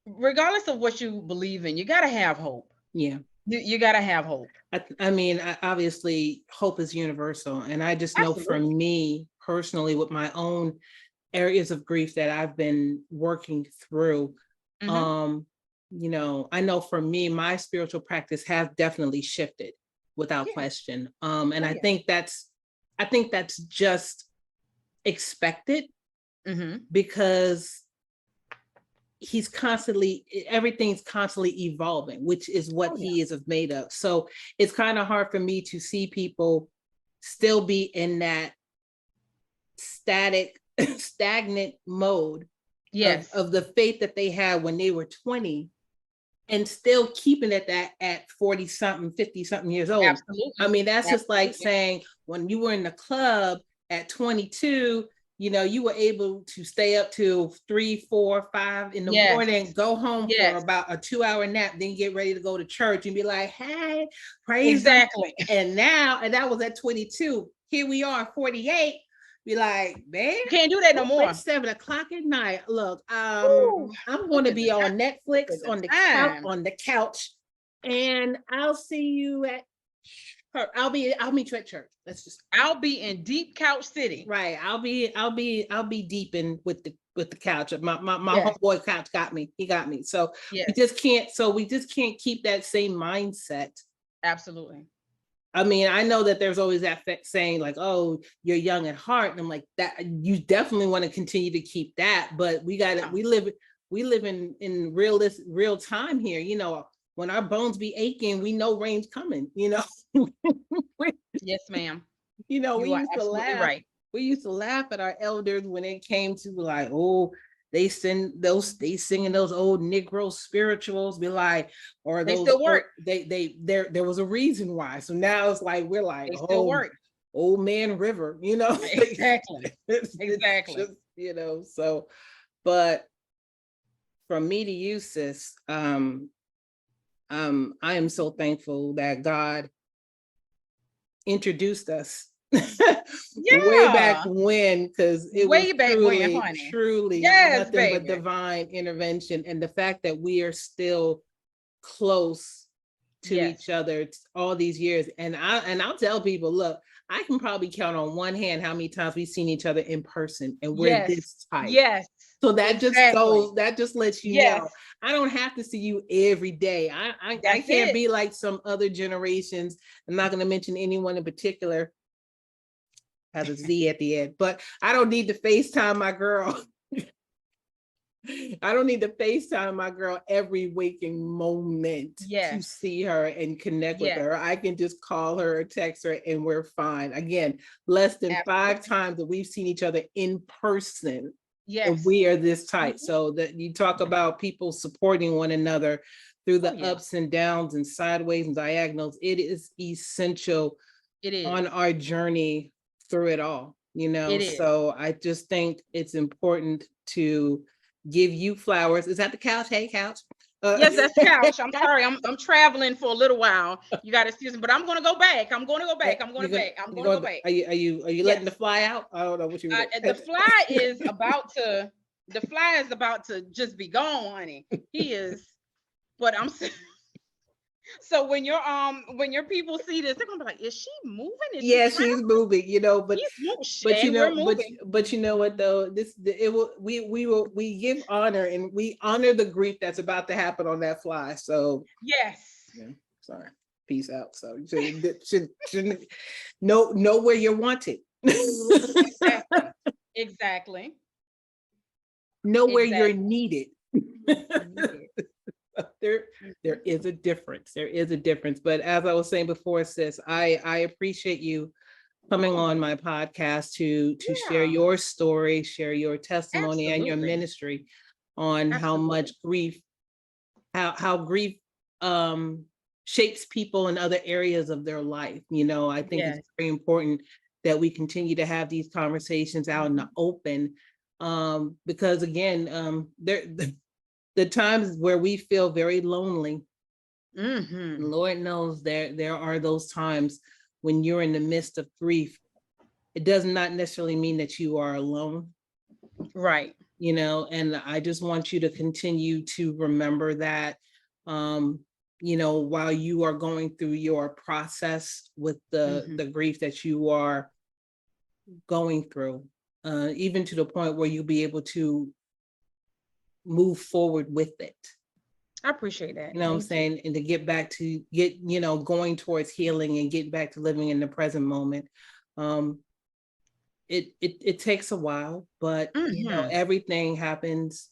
regardless of what you believe in, you got to have hope. Yeah. You got to have hope. I mean, obviously hope is universal. And I just know for me personally, with my own areas of grief that I've been working through, you know, I know for me, my spiritual practice has definitely shifted without question. And I think that's just expected, because everything's constantly evolving, which is what he is made of. So it's kind of hard for me to see people still be in that stagnant mode of the faith that they had when they were 20 and still keeping it that at 40 something, 50 something years old. Absolutely. I mean, that's just like saying when you were in the club at 22, you know, you were able to stay up till 3, 4, 5 in the morning, go home for about a 2-hour nap, then get ready to go to church and be like, hey, praise God. And that was at 22. Here we are, 48. Be like, man, you can't do that no more. It's 7 o'clock at night. Look, I'm going to be on Netflix on the couch, and I'll see you at. I'll meet you at church. I'll be in deep couch city. Right. I'll be deep in with the couch. My homeboy couch got me. He got me. So we just can't keep that same mindset. Absolutely. I mean, I know that there's always that saying like, oh, you're young at heart. And I'm like, that you definitely want to continue to keep that, but we live in real time here. You know, when our bones be aching, we know rain's coming, you know. Yes, ma'am. You know, we used to laugh. Right. We used to laugh at our elders when it came to like, oh, they singing those old Negro spirituals, be like, or they still work. There was a reason why. So now it's like we're like, they still work. Old Man River, you know. Exactly. Exactly. Just, you know, so, but from me to you, sis, I am so thankful that God introduced us way back when, because it was truly nothing but divine intervention. And the fact that we are still close to each other all these years. And I'll tell people, look, I can probably count on one hand how many times we've seen each other in person, and we're this tight. Yes. So that just lets you know, I don't have to see you every day. I can't be like some other generations. I'm not going to mention anyone in particular, has a Z at the end, but I don't need to FaceTime my girl. I don't need to FaceTime my girl every waking moment to see her and connect with her. I can just call her or text her and we're fine. Again, less than 5 times that we've seen each other in person. And we are this tight. So that you talk about people supporting one another through the ups and downs and sideways and diagonals. It is essential on our journey through it all, you know. So I just think it's important to give you flowers. Is that the couch? Hey, couch. Yes, that's the couch. I'm sorry. I'm traveling for a little while. You got to excuse me, but I'm going to go back. I'm going to go back. Are you letting the fly out? I don't know what you. The fly is about to. The fly is about to just be gone, honey. He is. But I'm. So when your people see this, they're gonna be like, "Is she moving? She's moving." You know, but you know, but you know what though? We give honor, and we honor the grief that's about to happen on that fly. So sorry, peace out. So you shouldn't know where you're wanted. Exactly. Know where you're needed. There is a difference. There is a difference. But as I was saying before, sis, I appreciate you coming on my podcast to share your story, share your testimony and your ministry on how much grief, how grief shapes people in other areas of their life. You know, I think it's very important that we continue to have these conversations out in the open, because again, the times where we feel very lonely, Lord knows there are those times when you're in the midst of grief. It does not necessarily mean that you are alone. Right. You know, and I just want you to continue to remember that while you are going through your process with the grief that you are going through, even to the point where you'll be able to move forward with it. I appreciate that. You know what I'm saying? And to get back to going towards healing and getting back to living in the present moment. It takes a while, but everything happens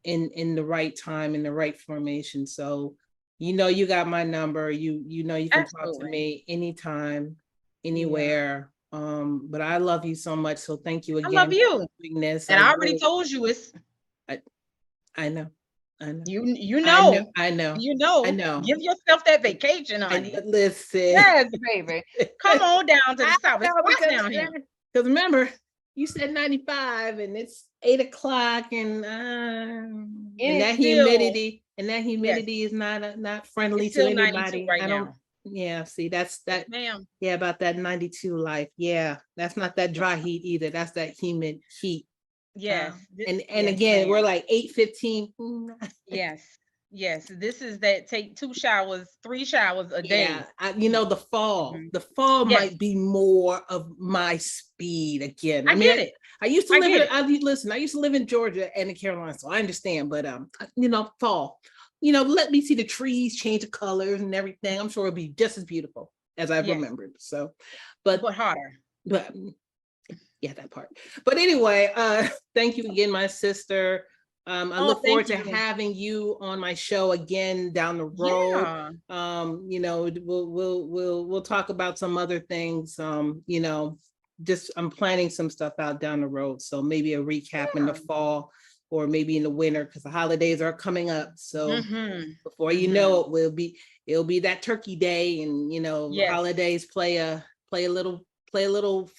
in the right time, in the right formation. So, you got my number. You can talk to me anytime, anywhere. But I love you so much. So thank you again. I love you. For doing this. And I already told you it's. I know. You know. I know. Give yourself that vacation, honey. Listen. Yes, baby. Come on down to the south. It's hot down here. Because remember, you said 95 and it's 8:00 and that humidity is not friendly to anybody. Right now. Yeah, see, that's that. Ma'am. Yeah, about that 92 life. Yeah, that's not that dry heat either. That's that humid heat. Yes. And again, we're like 8:15. Yes. This is that take 2 showers, 3 showers a day. Yeah, the fall might be more of my speed again. I get it. I used to live in Georgia and the Carolinas, so I understand. But fall, let me see the trees change the colors and everything. I'm sure it'll be just as beautiful as I remembered. So, but hotter. But yeah, that part. But anyway, thank you again, my sister. I look forward to having you on my show again down the road. Yeah. We'll talk about some other things. Just I'm planning some stuff out down the road. So maybe a recap in the fall or maybe in the winter, because the holidays are coming up. So before you know it, it'll be that turkey day, and holidays play a little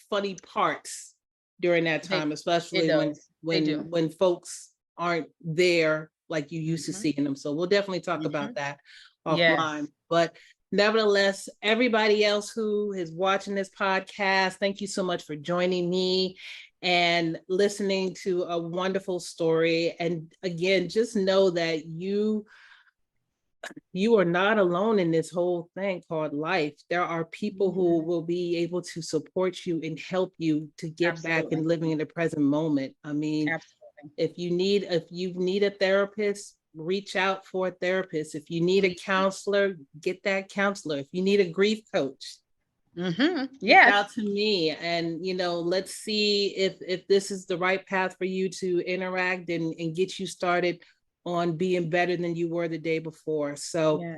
funny parts during that time, especially when folks aren't there like you used to seeing them. So we'll definitely talk about that offline. But nevertheless, everybody else who is watching this podcast, thank you so much for joining me and listening to a wonderful story. And again, just know that you are not alone in this whole thing called life. There are people who will be able to support you and help you to get back and living in the present moment. I mean, if you need a therapist, reach out for a therapist. If you need a counselor, get that counselor. If you need a grief coach, reach out to me. And let's see if this is the right path for you to interact and get you started on being better than you were the day before. So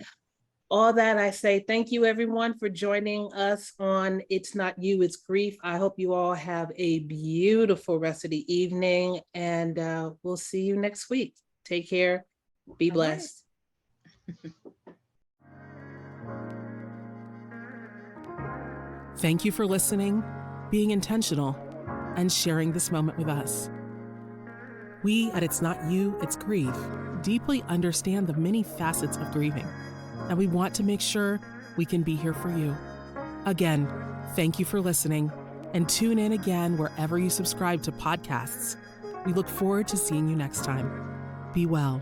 all that I say, thank you everyone for joining us on It's Not You, It's Grief. I hope you all have a beautiful rest of the evening, and we'll see you next week. Take care. Be blessed. Thank you for listening, being intentional, and sharing this moment with us. We at It's Not You, It's Grief deeply understand the many facets of grieving, and we want to make sure we can be here for you. Again, thank you for listening, and tune in again wherever you subscribe to podcasts. We look forward to seeing you next time. Be well.